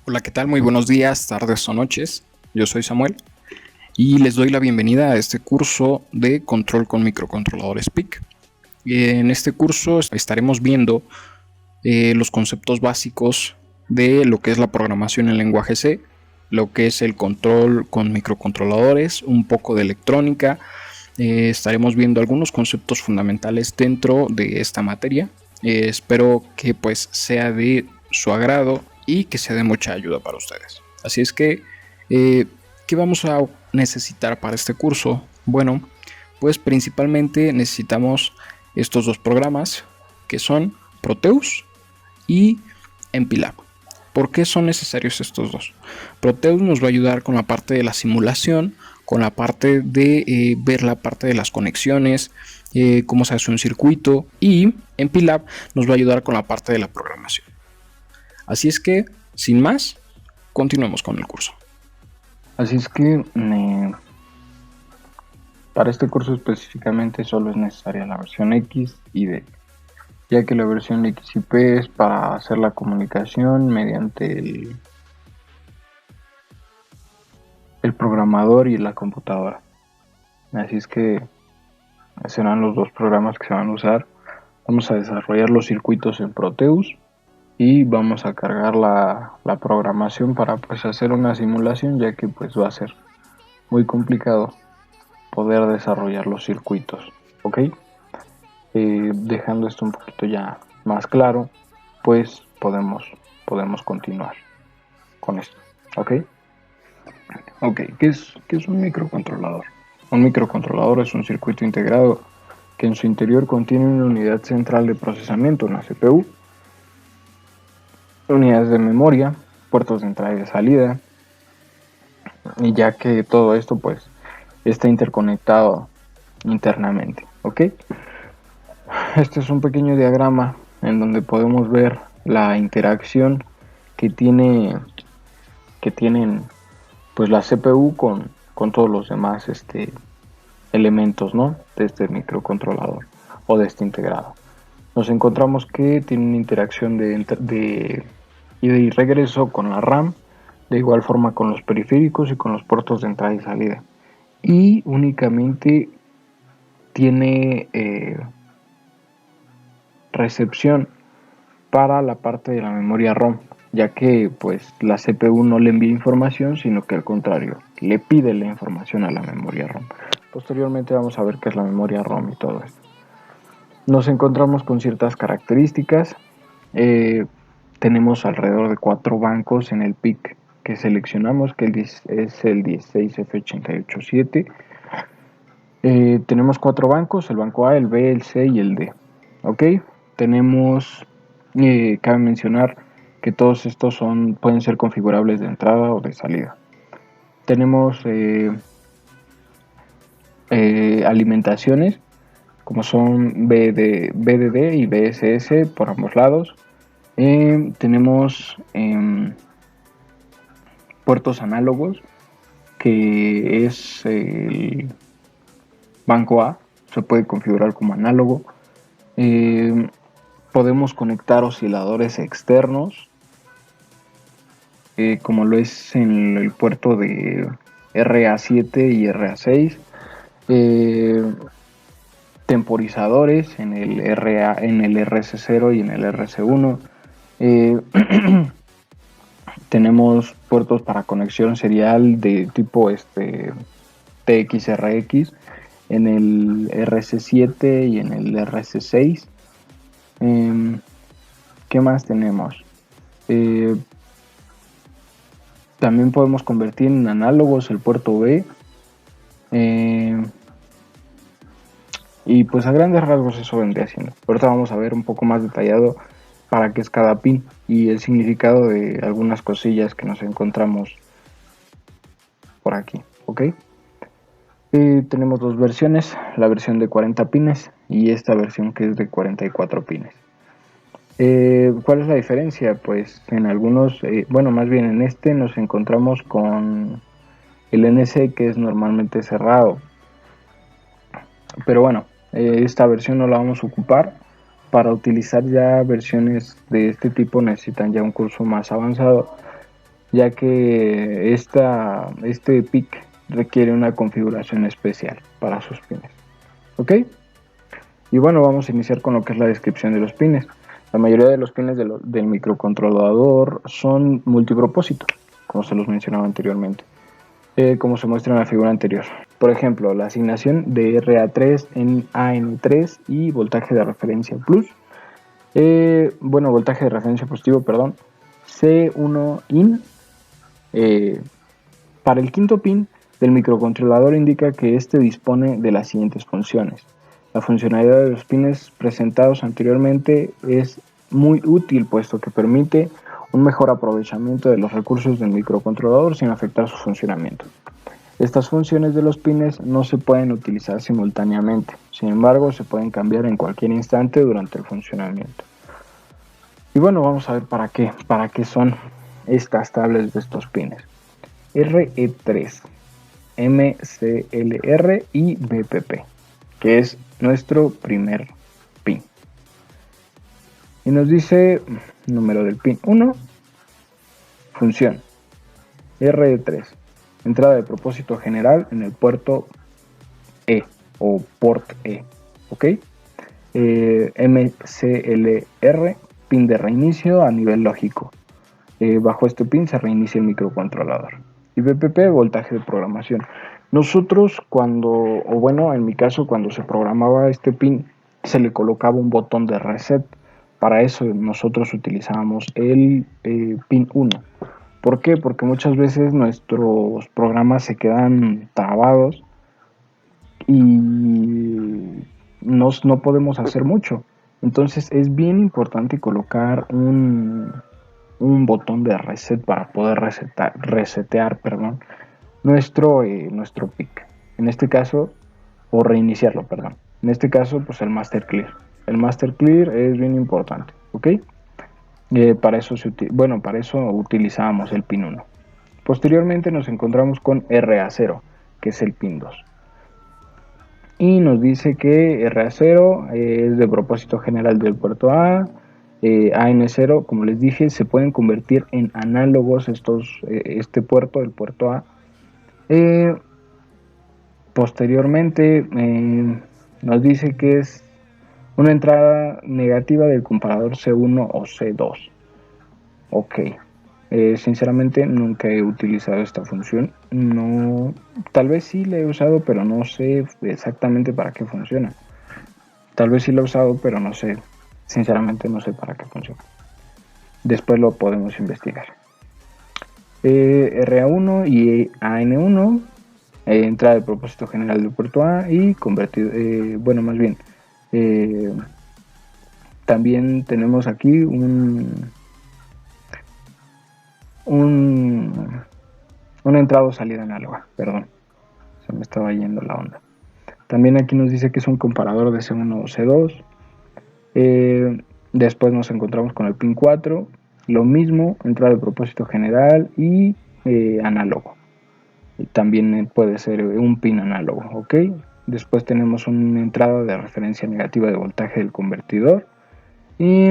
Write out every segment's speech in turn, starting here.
Hola, ¿qué tal? Muy buenos días, tardes o noches. Yo soy Samuel y les doy la bienvenida a este curso de control con microcontroladores PIC. En este curso estaremos viendo los conceptos básicos de lo que es la programación en lenguaje C, lo que es el control con microcontroladores, un poco de electrónica. Estaremos viendo algunos conceptos fundamentales dentro de esta materia. Espero que pues sea de su agrado y que sea de mucha ayuda para ustedes. Así es que, eh, ¿qué vamos a necesitar para este curso? Bueno, pues principalmente necesitamos estos dos programas que son Proteus y MPLAB. ¿Por qué son necesarios estos dos? Proteus nos va a ayudar con la parte de la simulación, con la parte de ver la parte de las conexiones, cómo se hace un circuito, y MPLAB nos va a ayudar con la parte de la programación. Así es que, sin más, continuemos con el curso. Así es que para este curso específicamente solo es necesaria la versión X y D, ya que la versión XIP es para hacer la comunicación mediante el programador y la computadora. Así es que serán los dos programas que se van a usar. Vamos a desarrollar los circuitos en Proteus y vamos a cargar la programación para pues hacer una simulación, ya que pues va a ser muy complicado poder desarrollar los circuitos, ¿ok? Dejando esto un poquito ya más claro, pues podemos continuar con esto, ¿ok? Ok, ¿qué es un microcontrolador? Un microcontrolador es un circuito integrado que en su interior contiene una unidad central de procesamiento, una CPU, unidades de memoria, puertos de entrada y de salida, y ya que todo esto pues está interconectado internamente, ¿ok? Este es un pequeño diagrama en donde podemos ver la interacción que tienen pues la CPU con todos los demás elementos, ¿no? De este microcontrolador o de este integrado. Nos encontramos que tiene una interacción de ida y regreso con la RAM, de igual forma con los periféricos y con los puertos de entrada y salida. Y únicamente tiene recepción para la parte de la memoria ROM, ya que pues la CPU no le envía información, sino que al contrario, le pide la información a la memoria ROM. Posteriormente vamos a ver qué es la memoria ROM y todo esto. Nos encontramos con ciertas características. Tenemos alrededor de 4 bancos en el PIC que seleccionamos, que es el 16F887. Tenemos 4 bancos, el banco A, el B, el C y el D. ¿Ok? Tenemos, cabe mencionar que todos estos pueden ser configurables de entrada o de salida. Tenemos alimentaciones como son BDD y BSS por ambos lados. Tenemos puertos análogos, que es el banco A, se puede configurar como análogo. Podemos conectar osciladores externos, como lo es en el puerto de RA7 y RA6. Temporizadores en el RC0 y en el RC1. Tenemos puertos para conexión serial de tipo TXRX en el RC7 y en el RC6. ¿Qué más tenemos? También podemos convertir en análogos el puerto B. Y pues a grandes rasgos eso vendría siendo. Ahorita vamos a ver un poco más detallado para qué es cada pin y el significado de algunas cosillas que nos encontramos por aquí, ¿ok? Tenemos dos versiones, la versión de 40 pines y esta versión que es de 44 pines. ¿Cuál es la diferencia? Pues en algunos, bueno, más bien en este nos encontramos con el NC, que es normalmente cerrado. Pero bueno, esta versión no la vamos a ocupar. Para utilizar ya versiones de este tipo necesitan ya un curso más avanzado, ya que este PIC requiere una configuración especial para sus pines. ¿Ok? Y bueno, vamos a iniciar con lo que es la descripción de los pines. La mayoría de los pines del microcontrolador son multipropósito, como se los mencionaba anteriormente, como se muestra en la figura anterior. Por ejemplo, la asignación de RA3 en AN3 y voltaje de referencia plus. Voltaje de referencia positivo, perdón. C1 IN. Para el quinto pin del microcontrolador indica que este dispone de las siguientes funciones. La funcionalidad de los pines presentados anteriormente es muy útil, puesto que permite un mejor aprovechamiento de los recursos del microcontrolador sin afectar su funcionamiento. Estas funciones de los pines no se pueden utilizar simultáneamente, sin embargo se pueden cambiar en cualquier instante durante el funcionamiento. Y bueno, vamos a ver para qué son estas tablas de estos pines. RE3, MCLR y BPP, que es nuestro primer pin. Y nos dice número del pin 1, función RE3, entrada de propósito general en el puerto E o port E, ¿ok? MCLR, pin de reinicio a nivel lógico. Bajo este pin se reinicia el microcontrolador. Y BPP, voltaje de programación. Nosotros en mi caso, cuando se programaba este pin, se le colocaba un botón de reset. Para eso nosotros utilizábamos el pin 1. ¿Por qué? Porque muchas veces nuestros programas se quedan trabados y no podemos hacer mucho. Entonces es bien importante colocar un botón de reset para poder resetear nuestro PIC. En este caso, o reiniciarlo, perdón. En este caso, pues el master clear. El master clear es bien importante, ¿ok? Para eso utilizábamos el pin 1. Posteriormente nos encontramos con RA0, que es el pin 2. Y nos dice que RA0 es de propósito general del puerto A. AN0, como les dije, se pueden convertir en análogos este puerto, el puerto A. Posteriormente nos dice que es una entrada negativa del comparador C1 o C2. Ok. Sinceramente nunca he utilizado esta función. No, tal vez sí la he usado, pero no sé exactamente para qué funciona. Tal vez sí la he usado, pero no sé. Sinceramente no sé para qué funciona. Después lo podemos investigar. RA1 y AN1, entrada de propósito general del puerto A y convertido, también tenemos aquí una entrada o salida análoga, perdón, se me estaba yendo la onda. También aquí nos dice que es un comparador de C1 o C2. Después nos encontramos con el pin 4, lo mismo, entrada de propósito general y análogo. También puede ser un pin análogo, ¿ok? Después tenemos una entrada de referencia negativa de voltaje del convertidor y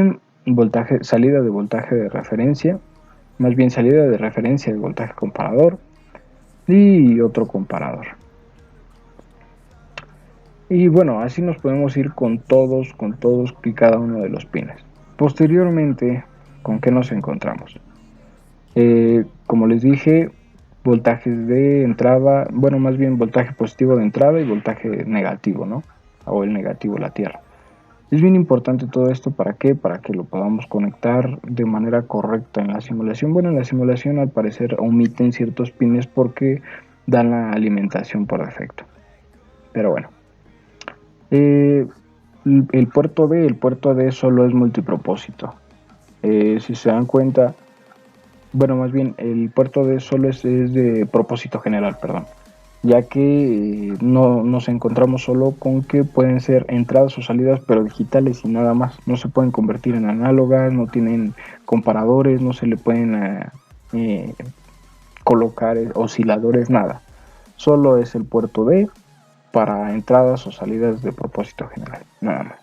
salida de voltaje de referencia, más bien salida de referencia de voltaje comparador y otro comparador. Y bueno, así nos podemos ir con todos y cada uno de los pines. Posteriormente, ¿con qué nos encontramos? Como les dije, voltajes de entrada, más bien voltaje positivo de entrada y voltaje negativo, ¿no? O el negativo, la tierra. Es bien importante todo esto, ¿para qué? Para que lo podamos conectar de manera correcta en la simulación. Bueno, en la simulación al parecer omiten ciertos pines porque dan la alimentación por defecto. Pero bueno. El puerto D solo es multipropósito. Si se dan cuenta, más bien el puerto D solo es de propósito general, perdón, ya que no nos encontramos solo con que pueden ser entradas o salidas pero digitales y nada más. No se pueden convertir en análogas, no tienen comparadores, no se le pueden colocar osciladores, nada. Solo es el puerto D para entradas o salidas de propósito general, nada más.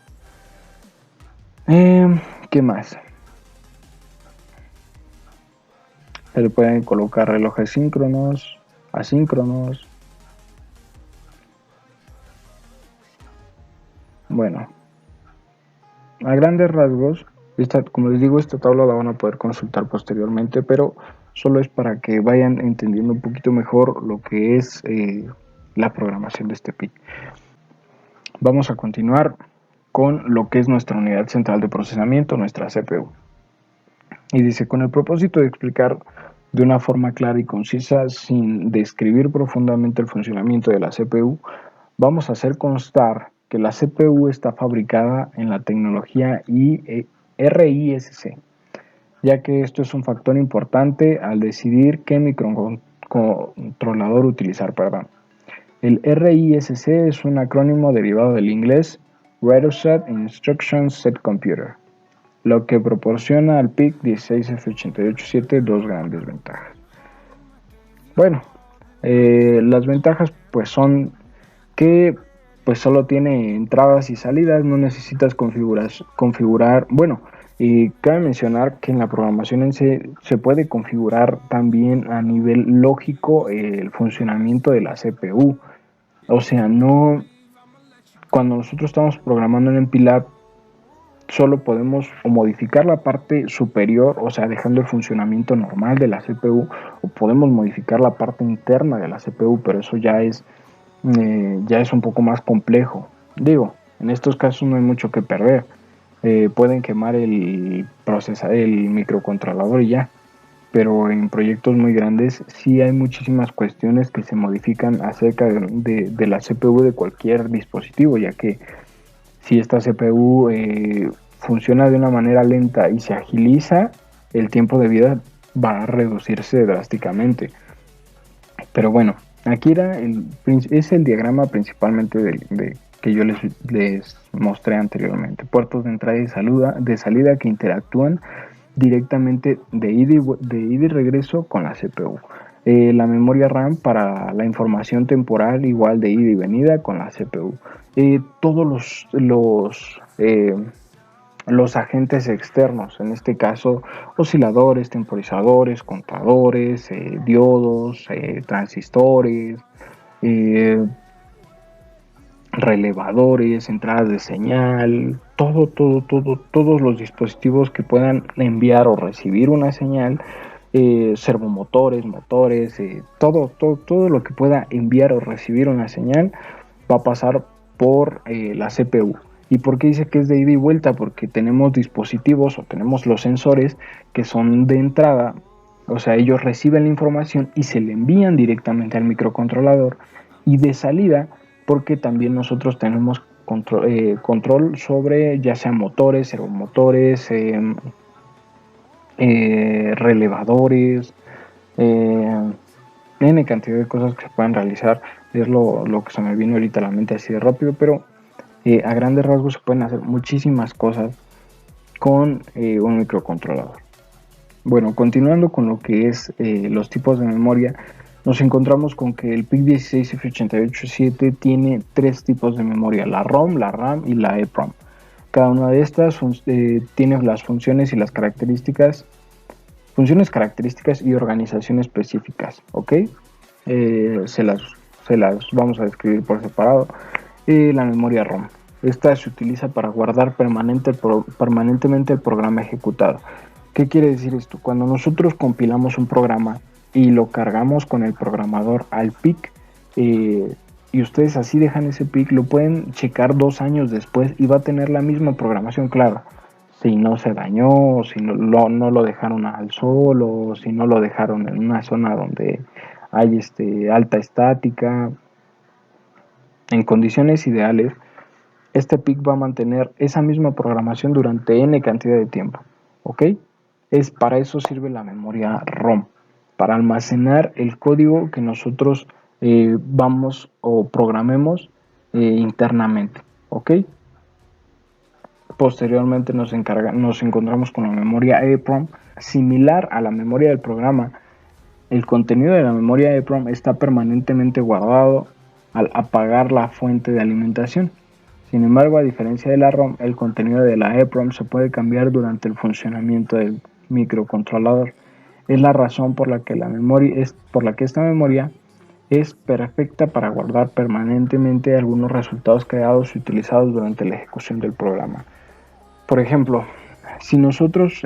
¿Qué más? Se le pueden colocar relojes síncronos, asíncronos. Bueno, a grandes rasgos, como les digo, esta tabla la van a poder consultar posteriormente, pero solo es para que vayan entendiendo un poquito mejor lo que es la programación de este PIC. Vamos a continuar con lo que es nuestra unidad central de procesamiento, nuestra CPU. Y dice, con el propósito de explicar de una forma clara y concisa, sin describir profundamente el funcionamiento de la CPU, vamos a hacer constar que la CPU está fabricada en la tecnología RISC, ya que esto es un factor importante al decidir qué microcontrolador utilizar. El RISC es un acrónimo derivado del inglés Radio Set Instruction Set Computer, lo que proporciona al PIC 16F887 dos grandes ventajas. Bueno, las ventajas pues son que pues solo tiene entradas y salidas, no necesitas configurar, bueno, y cabe mencionar que en la programación en C se puede configurar también a nivel lógico el funcionamiento de la CPU. O sea, no, cuando nosotros estamos programando en MPLAB, solo podemos o modificar la parte superior, o sea, dejando el funcionamiento normal de la CPU, o podemos modificar la parte interna de la CPU, pero eso ya es un poco más complejo. Digo, en estos casos no hay mucho que perder. Pueden quemar el microcontrolador y ya. Pero en proyectos muy grandes sí hay muchísimas cuestiones que se modifican acerca de la CPU de cualquier dispositivo, ya que si esta CPU funciona de una manera lenta y se agiliza, el tiempo de vida va a reducirse drásticamente. Pero bueno, aquí es el diagrama principalmente que yo les mostré anteriormente. Puertos de entrada y salida que interactúan directamente de ida y regreso con la CPU. La memoria RAM para la información temporal igual de ida y venida con la CPU. Todos los agentes externos, en este caso osciladores, temporizadores, contadores, diodos, transistores, relevadores, entradas de señal, todos los dispositivos que puedan enviar o recibir una señal, servomotores, motores, todo lo que pueda enviar o recibir una señal va a pasar por la CPU. ¿Y por qué dice que es de ida y vuelta? Porque tenemos dispositivos o tenemos los sensores que son de entrada, o sea, ellos reciben la información y se le envían directamente al microcontrolador, y de salida porque también nosotros tenemos control sobre ya sea motores, servomotores, relevadores, N cantidad de cosas que se pueden realizar. Es lo que se me vino ahorita a la mente así de rápido, pero a grandes rasgos se pueden hacer muchísimas cosas con un microcontrolador. Bueno, continuando con lo que es los tipos de memoria, nos encontramos con que el PIC 16F887 tiene tres tipos de memoria: la ROM, la RAM y la EEPROM. Cada una de estas tiene las funciones y las características y organización específicas, ¿ok? Se las vamos a describir por separado. La memoria ROM. Esta se utiliza para guardar permanentemente el programa ejecutado. ¿Qué quiere decir esto? Cuando nosotros compilamos un programa y lo cargamos con el programador al PIC, y ustedes así dejan ese PIC, lo pueden checar 2 años después y va a tener la misma programación, claro. Si no se dañó, si no lo dejaron al sol, o si no lo dejaron en una zona donde hay alta estática. En condiciones ideales, este PIC va a mantener esa misma programación durante N cantidad de tiempo, ¿ok? Para eso sirve la memoria ROM, para almacenar el código que nosotros vamos o programemos internamente, ¿ok? Posteriormente nos encontramos con la memoria EEPROM, similar a la memoria del programa. El contenido de la memoria EEPROM está permanentemente guardado al apagar la fuente de alimentación. Sin embargo, a diferencia de la ROM, el contenido de la EEPROM se puede cambiar durante el funcionamiento del microcontrolador. Es la razón por la que esta memoria es perfecta para guardar permanentemente algunos resultados creados y utilizados durante la ejecución del programa. Por ejemplo, si nosotros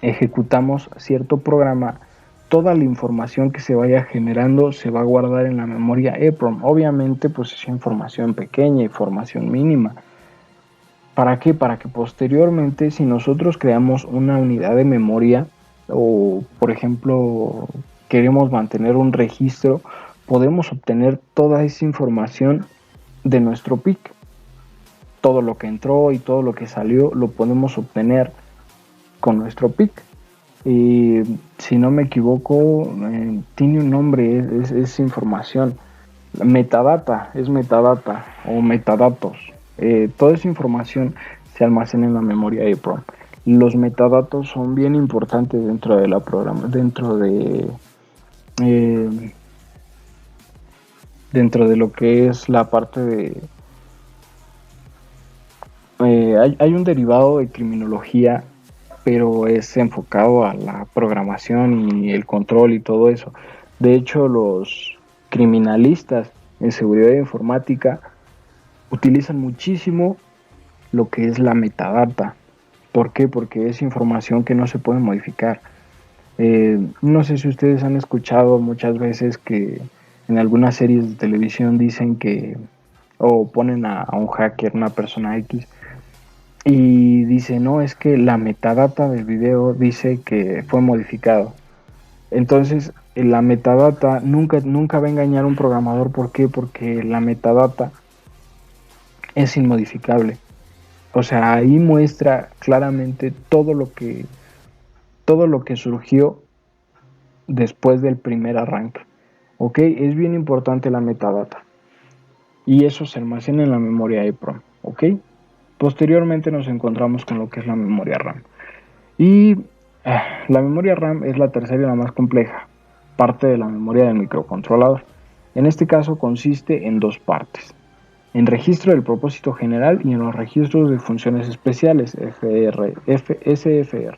ejecutamos cierto programa, toda la información que se vaya generando se va a guardar en la memoria EEPROM. Obviamente, pues es información pequeña, información mínima. ¿Para qué? Para que posteriormente, si nosotros creamos una unidad de memoria o, por ejemplo, queremos mantener un registro, podemos obtener toda esa información de nuestro PIC. Todo lo que entró y todo lo que salió lo podemos obtener con nuestro PIC. Y si no me equivoco, tiene un nombre, es información. Es metadata o metadatos. Toda esa información se almacena en la memoria EEPROM. Los metadatos son bien importantes dentro de la programa, eh, dentro de lo que es la parte de hay un derivado de criminología, pero es enfocado a la programación y el control y todo eso. De hecho, los criminalistas en seguridad informática utilizan muchísimo lo que es la metadata. ¿Por qué? Porque es información que no se puede modificar. No sé si ustedes han escuchado muchas veces que en algunas series de televisión dicen que, o ponen a un hacker, una persona X, y dice, no, es que la metadata del video dice que fue modificado. Entonces, la metadata nunca va a engañar a un programador. ¿Por qué? Porque la metadata es inmodificable. O sea, ahí muestra claramente todo lo que surgió después del primer arranque. ¿Ok? Es bien importante la metadata. Y eso se almacena en la memoria EEPROM. ¿Ok? Posteriormente nos encontramos con lo que es la memoria RAM. Y la memoria RAM es la tercera y la más compleja, parte de la memoria del microcontrolador. En este caso consiste en dos partes: en registro del propósito general y en los registros de funciones especiales, SFR.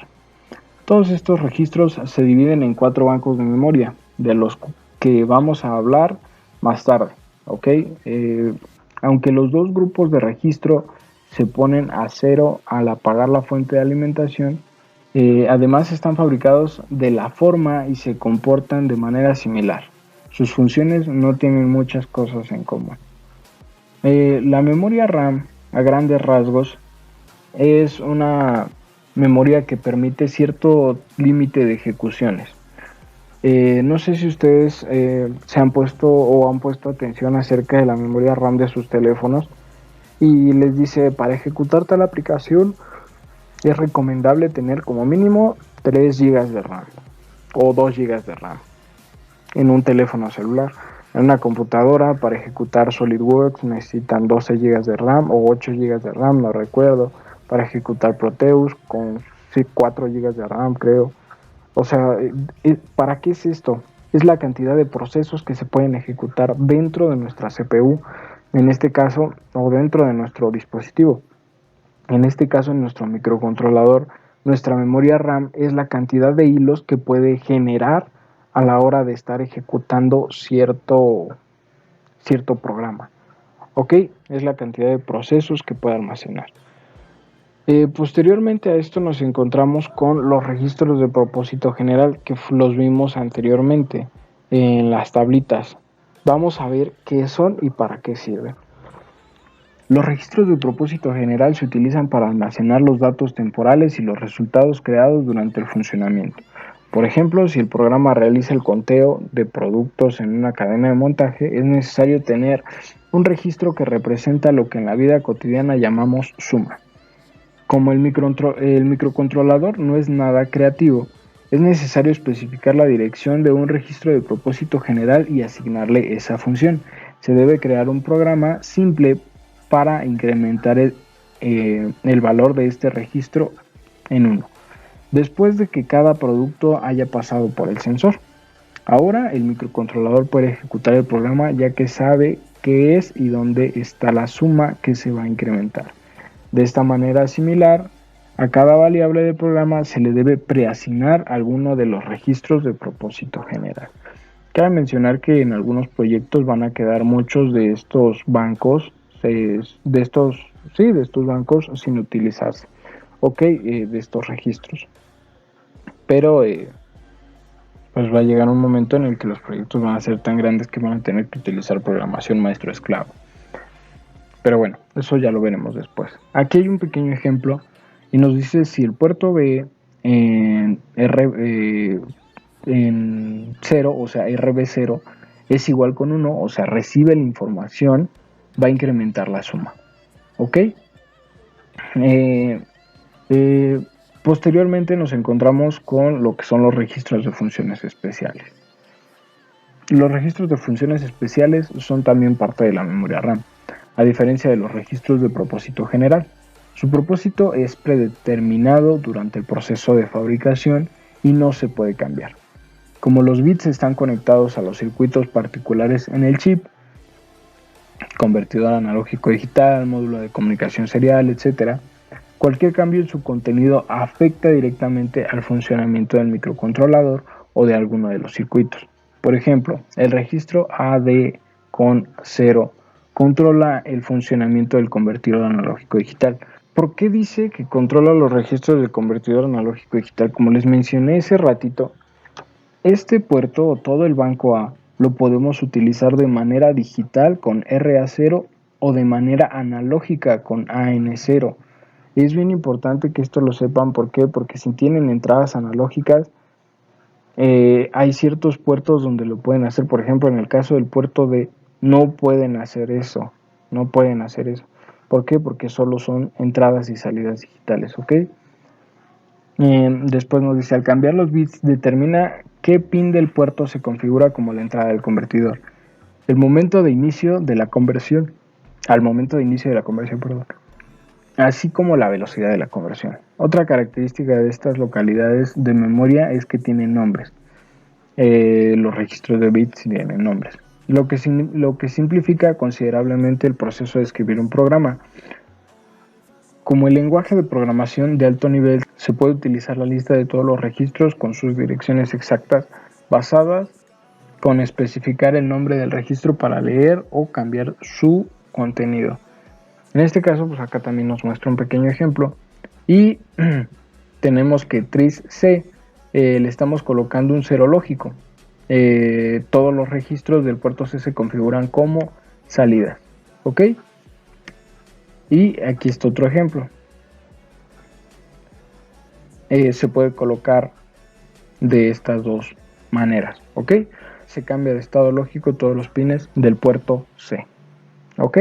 Todos estos registros se dividen en 4 bancos de memoria, de los que vamos a hablar más tarde. ¿Ok? Aunque los dos grupos de registro se ponen a cero al apagar la fuente de alimentación, además están fabricados de la forma y se comportan de manera similar. Sus funciones no tienen muchas cosas en común. La memoria RAM, a grandes rasgos, es una memoria que permite cierto límite de ejecuciones. No sé si ustedes se han puesto o han puesto atención acerca de la memoria RAM de sus teléfonos y les dice, para ejecutar tal aplicación es recomendable tener como mínimo 3 GB de RAM o 2 GB de RAM en un teléfono celular. En una computadora, para ejecutar SolidWorks necesitan 12 GB de RAM o 8 GB de RAM, no recuerdo. Para ejecutar Proteus con 4 GB de RAM, creo. O sea, ¿para qué es esto? Es la cantidad de procesos que se pueden ejecutar dentro de nuestra CPU, en este caso, o dentro de nuestro dispositivo. En este caso, en nuestro microcontrolador, nuestra memoria RAM es la cantidad de hilos que puede generar a la hora de estar ejecutando cierto programa. ¿Ok? Es la cantidad de procesos que puede almacenar. Posteriormente a esto nos encontramos con los registros de propósito general que los vimos anteriormente en las tablitas. Vamos a ver qué son y para qué sirven. Los registros de propósito general se utilizan para almacenar los datos temporales y los resultados creados durante el funcionamiento. Por ejemplo, si el programa realiza el conteo de productos en una cadena de montaje, es necesario tener un registro que representa lo que en la vida cotidiana llamamos suma. Como el microcontrolador no es nada creativo, es necesario especificar la dirección de un registro de propósito general y asignarle esa función. Se debe crear un programa simple para incrementar el valor de este registro en 1, después de que cada producto haya pasado por el sensor. Ahora el microcontrolador puede ejecutar el programa ya que sabe qué es y dónde está la suma que se va a incrementar. De esta manera similar A cada variable del programa se le debe preasignar alguno de los registros de propósito general. Cabe mencionar que en algunos proyectos van a quedar muchos de estos bancos, de estos bancos sin utilizarse, de estos registros. Pero pues va a llegar un momento en el que los proyectos van a ser tan grandes que van a tener que utilizar programación maestro-esclavo. Pero bueno, eso ya lo veremos después. Aquí hay un pequeño ejemplo y nos dice si el puerto B en 0, o sea, RB0 es igual con 1, o sea, recibe la información, va a incrementar la suma. ¿Ok? Posteriormente nos encontramos con lo que son los registros de funciones especiales. Los registros de funciones especiales son también parte de la memoria RAM, a diferencia de los registros de propósito general. Su propósito es predeterminado durante el proceso de fabricación y no se puede cambiar. Como los bits están conectados a los circuitos particulares en el chip, convertidor analógico digital, módulo de comunicación serial, etc., cualquier cambio en su contenido afecta directamente al funcionamiento del microcontrolador o de alguno de los circuitos. Por ejemplo, el registro AD con 0 controla el funcionamiento del convertidor analógico digital. ¿Por qué dice que controla los registros del convertidor analógico digital? Como les mencioné hace ratito, este puerto o todo el banco A lo podemos utilizar de manera digital con RA0 o de manera analógica con AN0. Es bien importante que esto lo sepan. ¿Por qué? Porque si tienen entradas analógicas, hay ciertos puertos donde lo pueden hacer. Por ejemplo, en el caso del puerto D, no pueden hacer eso. No pueden hacer eso. ¿Por qué? Porque solo son entradas y salidas digitales, ¿ok? Después nos dice, al cambiar los bits, determina qué pin del puerto se configura como la entrada del convertidor. El momento de inicio de la conversión, al momento de inicio de la conversión, perdón, así como la velocidad de la conversión. Otra característica de estas localidades de memoria es que tienen nombres. Los registros de bits tienen nombres, lo que simplifica considerablemente el proceso de escribir un programa. Como el lenguaje de programación de alto nivel, se puede utilizar la lista de todos los registros con sus direcciones exactas, basadas con especificar el nombre del registro para leer o cambiar su contenido. En este caso, pues acá también nos muestra un pequeño ejemplo y tenemos que tris C le estamos colocando un cero lógico. Todos los registros del puerto C se configuran como salida, ¿ok? Y aquí está otro ejemplo. Se puede colocar de estas dos maneras, ¿ok? Se cambia de estado lógico todos los pines del puerto C, ¿ok?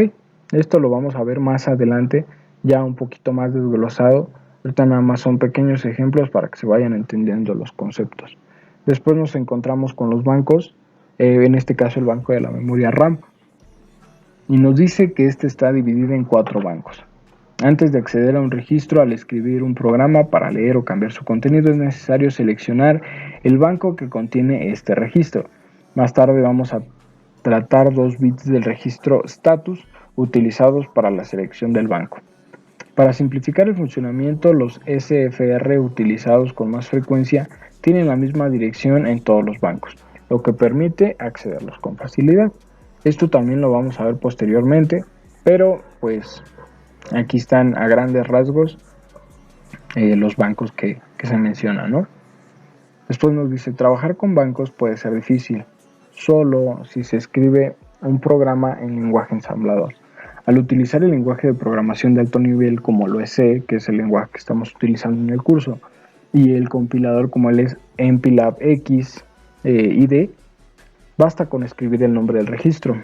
Esto lo vamos a ver más adelante, ya un poquito más desglosado. Ahorita nada más son pequeños ejemplos para que se vayan entendiendo los conceptos. Después nos encontramos con los bancos, en este caso el banco de la memoria RAM. Y nos dice que este está dividido en 4 bancos. Antes de acceder a un registro, al escribir un programa para leer o cambiar su contenido, es necesario seleccionar el banco que contiene este registro. Más tarde vamos a tratar 2 bits del registro status utilizados para la selección del banco. Para simplificar el funcionamiento, los SFR utilizados con más frecuencia tienen la misma dirección en todos los bancos, lo que permite accederlos con facilidad. Esto también lo vamos a ver posteriormente, pero pues aquí están a grandes rasgos los bancos que se mencionan, ¿no? Después nos dice, trabajar con bancos puede ser difícil, solo si se escribe un programa en lenguaje ensamblador. Al utilizar el lenguaje de programación de alto nivel como lo es C, que es el lenguaje que estamos utilizando en el curso, y el compilador como él es MPLAB X y D, basta con escribir el nombre del registro.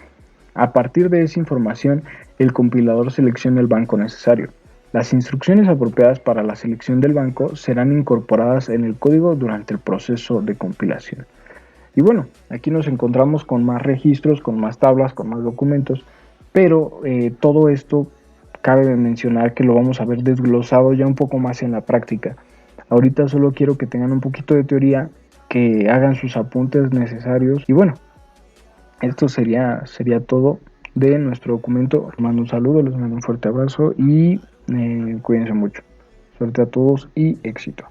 A partir de esa información, el compilador selecciona el banco necesario. Las instrucciones apropiadas para la selección del banco serán incorporadas en el código durante el proceso de compilación. Y bueno, aquí nos encontramos con más registros, con más tablas, con más documentos, pero todo esto cabe mencionar que lo vamos a ver desglosado ya un poco más en la práctica. Ahorita solo quiero que tengan un poquito de teoría, que hagan sus apuntes necesarios y bueno, esto sería todo de nuestro documento. Les mando un saludo, les mando un fuerte abrazo y cuídense mucho. Suerte a todos y éxito.